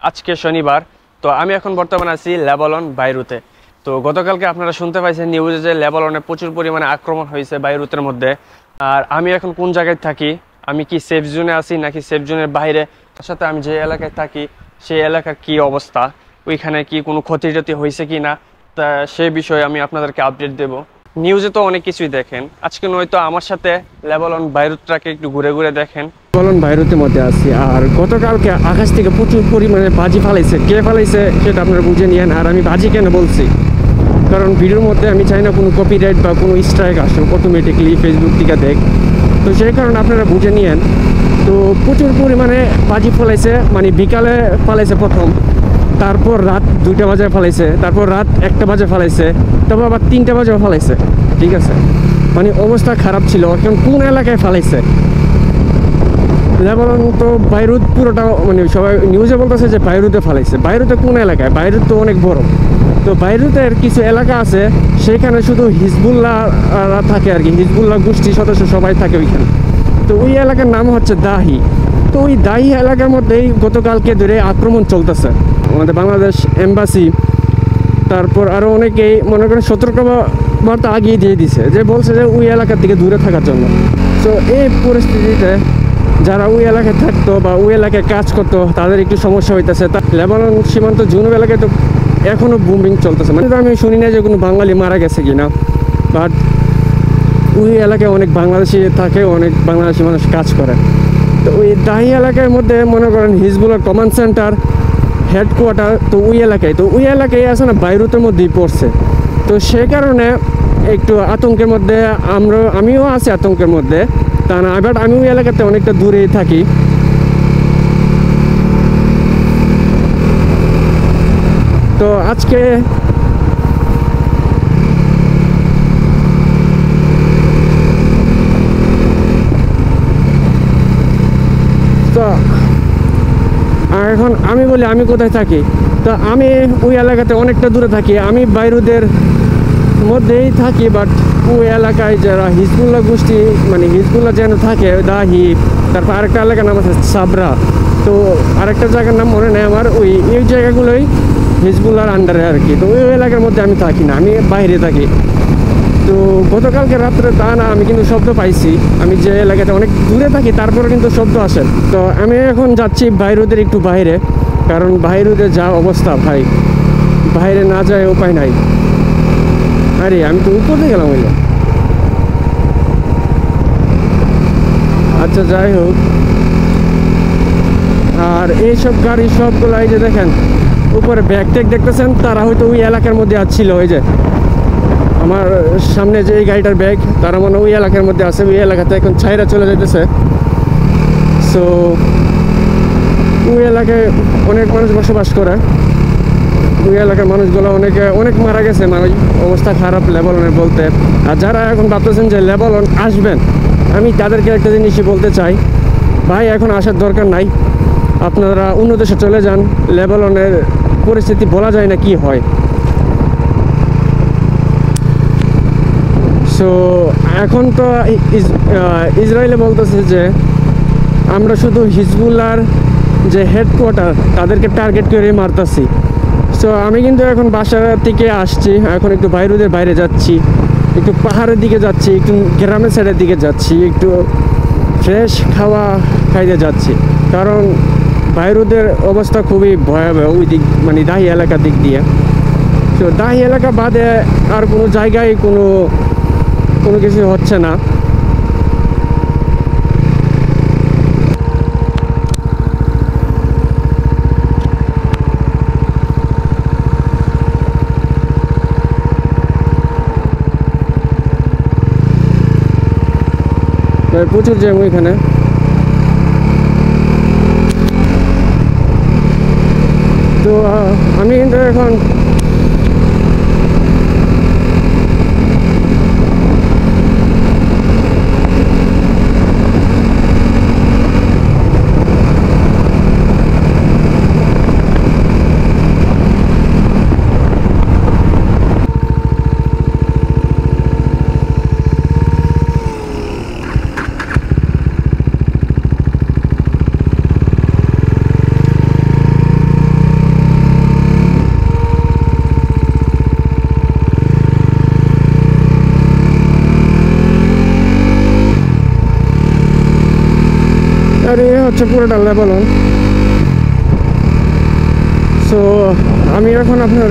আজকে শনিবার। তো আমি এখন বর্তমানে আছি লেবানন বাইরুতে। তো গতকালকে আপনারা শুনতে পাইছেন নিউজে যে লেবাননে প্রচুর পরিমাণে আক্রমণ হয়েছে বাইরুতের মধ্যে। আর আমি এখন কোন জায়গায় থাকি, আমি কি সেফ জোনে আছি নাকি সেফ জোনের বাইরে, তার সাথে আমি যে এলাকায় থাকি সেই এলাকার কি অবস্থা, ওইখানে কি কোনো ক্ষতি টতি হয়েছে কি না, তা সে বিষয়ে আমি আপনাদেরকে আপডেট দেব। নিউজে তো অনেক কিছুই দেখেন, আজকে নয়তো আমার সাথে লেবানন বাইরুতটাকে একটু ঘুরে ঘুরে দেখেন। লেবানন বাইরুতের মধ্যে আছি, আর গতকালকে আকাশ থেকে প্রচুর পরিমাণে বাজি ফালাইছে। কে ফালাইছে সেটা আপনারা বুঝে নিয়েন। আর আমি বাজি কেন বলছি, কারণ ভিডিওর মধ্যে আমি চাই না কোনো কপিরাইট বা কোনো স্ট্রাইক আসুক অটোমেটিকলি ফেসবুক থেকে দেখ, তো সেই কারণে আপনারা বুঝে নিয়েন। তো প্রচুর পরিমাণে বাজি ফলাইছে, মানে বিকালে ফালাইছে প্রথম, তারপর রাত 2টা বাজে ফালাইছে, তারপর রাত 1টা বাজে ফালাইছে, তারপর আবার 3টা বাজে ফালাইছে। ঠিক আছে, মানে অবস্থা খারাপ ছিল। এখন কোন এলাকায় ফালাইছে লেবানন, তো বাইরুত পুরোটা, মানে সবাই নিউজে বলতেছে যে বাইরুতে ফালাইছে। বাইরুতে কোন এলাকায়? বাইরুত তো অনেক বড়। তো বাইরুতের কিছু এলাকা আছে সেখানে শুধু হিজবুল্লাহ থাকে আর কি, হিজবুল্লাহ গোষ্ঠীর সদস্য সবাই থাকে ওইখানে। তো ওই এলাকার নাম হচ্ছে দাহি। তো ওই দাহি এলাকার মধ্যেই গতকালকে ধরে আক্রমণ চলতেছে। আমাদের বাংলাদেশ এম্বাসি, তারপর আরও অনেকেই মনে করেন সতর্কবার্তা আগিয়ে দিয়ে দিছে, যে বলছে যে ওই এলাকার থেকে দূরে থাকার জন্য। তো এই পরিস্থিতিতে যারা ওই এলাকায় থাকতো বা ওই এলাকায় কাজ করতো তাদের একটু সমস্যা হইতেছে। তা লেবানন সীমান্ত জুনুব এলাকায় তো এখনও বুমিং চলতেছে। মানে আমি শুনি না যে কোনো বাঙালি মারা গেছে কিনা, বাট ওই এলাকায় অনেক বাংলাদেশি থাকে, অনেক বাংলাদেশি মানুষ কাজ করে। তো ওই দাহি এলাকার মধ্যে মনে করেন হিজবুল্লাহ কমান্ড সেন্টার, হেডকোয়ার্টার তো ওই এলাকায়। তো ওই এলাকায় আছে না, বাইরুতের মধ্যেই পড়ছে। তো সে কারণে একটু আতঙ্কের মধ্যে আমিও আছি, আতঙ্কের মধ্যে তা না, বাট আমি ওই এলাকাতে অনেকটা দূরেই থাকি। তো আজকে তো এখন আমি বলি আমি কোথায় থাকি। তো আমি ওই এলাকাতে অনেকটা দূরে থাকি, আমি বাইরুদের মধ্যেই থাকি। বাট ওই এলাকায় যারা হিজবুল্লাহ গোষ্ঠী, মানে হিজবুল্লাহ যেন থাকে, দাহি, তারপর আরেকটা এলাকার নাম আছে সাবরা, তো আরেকটা জায়গার নাম মনে নেই আমার। এই জায়গাগুলোই হিজবুল্লাহর আন্ডারে আর কি। তো ওই এলাকার মধ্যে আমি থাকি না, আমি বাইরে থাকি। তো গতকালকে রাত্রে তা না, আমি কিন্তু শব্দ পাইছি। আমি যে এলাকাতে অনেক দূরে থাকি তারপরে কিন্তু শব্দ আসে। তো আমি এখন যাচ্ছি বাইরুদের একটু বাইরে, কারণ বাইরুদের যা অবস্থা ভাই, বাইরে না যায় উপায় নাই। আরে আমি তো উপরে গেলাম ওই। আচ্ছা যাই হোক, আর এইসব গাড়ি সবগুলো এই যে দেখেন উপরে ব্যাগ ট্যাগ দেখতেছেন, তারা হয়তো ওই এলাকার মধ্যে আসছিল। ওই যে আমার সামনে যে এই গাড়িটার ব্যাগ, তারা মনে ওই এলাকার মধ্যে আছে, ওই এলাকাতে এখন ছাইরা চলে যেতেছে। সো ওই এলাকায় অনেক মানুষ বসবাস করে, ওই এলাকার মানুষগুলো অনেক মারা গেছে, মানে অবস্থা খারাপ লেবাননের বলতে। আর যারা এখন ভাবতেছেন যে লেবানন আসবেন, আমি তাদেরকে একটা জিনিসই বলতে চাই, ভাই এখন আসার দরকার নাই, আপনারা অন্য দেশে চলে যান। লেবাননের পরিস্থিতি বলা যায় না কি হয়। সো এখন তো ইসরায়েলে বলতেছে যে আমরা শুধু হিজবুল্লাহর যে হেডকোয়ার্টার তাদেরকে টার্গেট করে মারতেছি। সো আমি কিন্তু এখন বাসা থেকে আসছি, এখন একটু বাইরুদের বাইরে যাচ্ছি, একটু পাহাড়ের দিকে যাচ্ছি, একটু গ্রামের সাইডের দিকে যাচ্ছি, একটু ফ্রেশ খাওয়া খাইতে যাচ্ছি। কারণ বাইরুদের অবস্থা খুবই ভয়াবহ ওই দিক, মানে দাহি এলাকার দিক দিয়ে। তো দাহি এলাকা বাদে আর কোনো জায়গায় কোনো কিছু হচ্ছে না। প্রচুর জ্যাম ওইখানে। তো আমি কিন্তু এখন হচ্ছে পুরোটা লেভেলন। সো আমি এখন আপনার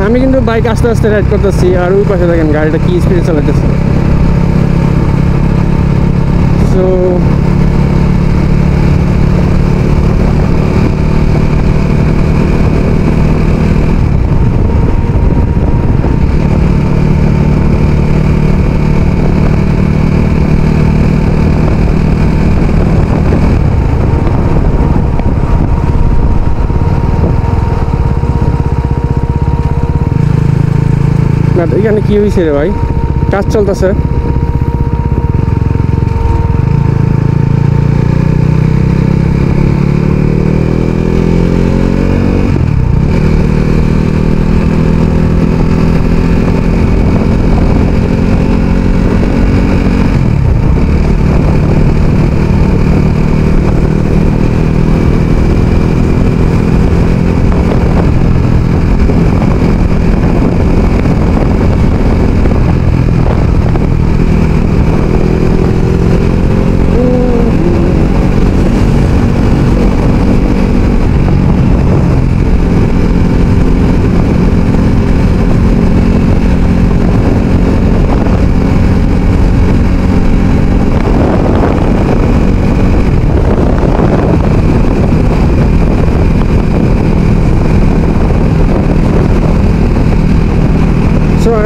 আমি কিন্তু বাইক আস্তে আস্তে রাইড করতেছি, আর ওই পাশে দেখেন গাড়িটা কি স্পিডে চালাইতেছে। সো না, এখানে কি হয়েছে রে ভাই? কাজ চলতেছে।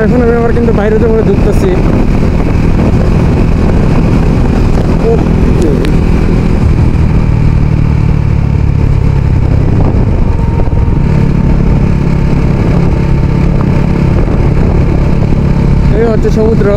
এখন আমি আবার কিন্তু বাইরে তো ঢুকতেছি। এই হচ্ছে সমুদ্র।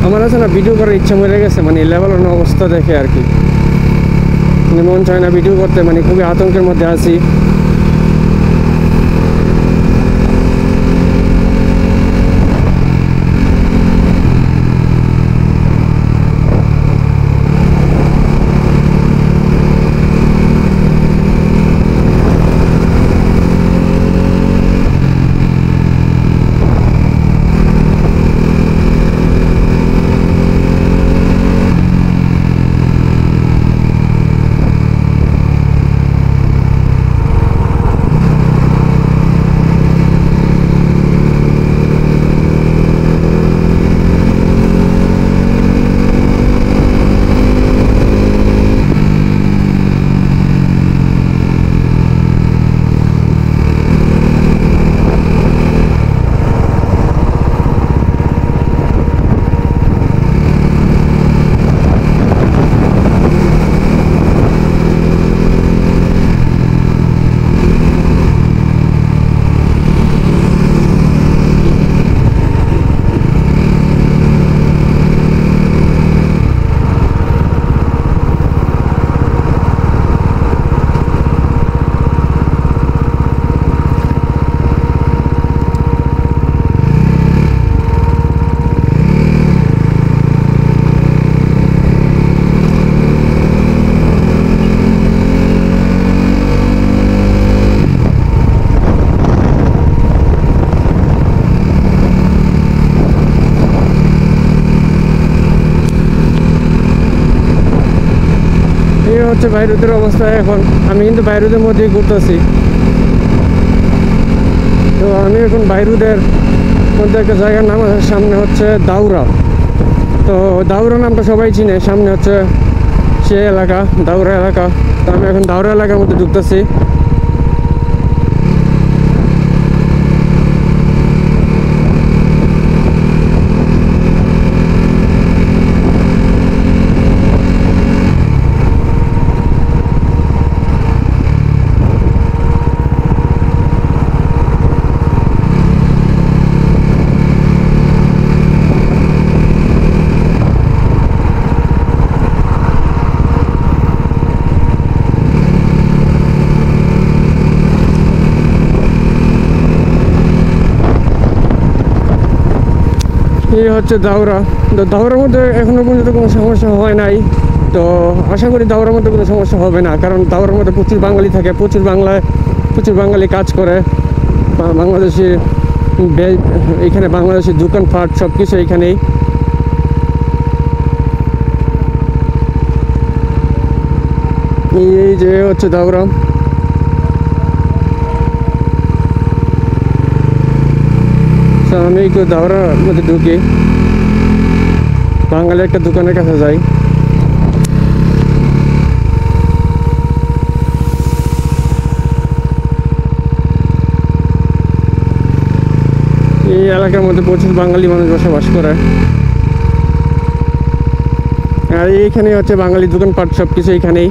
আমার আছে না ভিডিও করার ইচ্ছা মরে গেছে, মানে লেভেলের অবস্থা দেখে আর কি, মানে মন চায় না ভিডিও করতে, মানে খুবই আতঙ্কের মধ্যে আছি। হচ্ছে বাইরুতের অবস্থা। এখন আমি কিন্তু বাইরুতের মধ্যেই ঘুরতেছি। তো আমি এখন বাইরুদের মধ্যে একটা জায়গার নাম আছে, সামনে হচ্ছে দাউরা। তো দাউরা নামটা সবাই চিনে, সামনে হচ্ছে সে এলাকা, দাউরা এলাকা। তো আমি এখন দাউরা এলাকার মধ্যে ঢুকতেছি। এই হচ্ছে দাউরা। তো দাউরার মধ্যে এখনো পর্যন্ত কোনো সমস্যা হয় নাই। তো আশা করি দাউরার মধ্যে কোনো সমস্যা হবে না, কারণ দাউরার মধ্যে প্রচুর বাঙালি থাকে, প্রচুর বাঙালি কাজ করে। বাংলাদেশি এখানে বাংলাদেশি দোকানপাট সব কিছু এখানেই। এই যে হচ্ছে দাউরা। আমি একটু দাউরার মধ্যে ঢুকি, বাঙালি একটা দোকানের কাছে যাই। এই এলাকার মধ্যে প্রচুর বাঙালি মানুষ বসবাস করে, আর এইখানে হচ্ছে বাঙালি দোকানপাট সব কিছু এখানেই।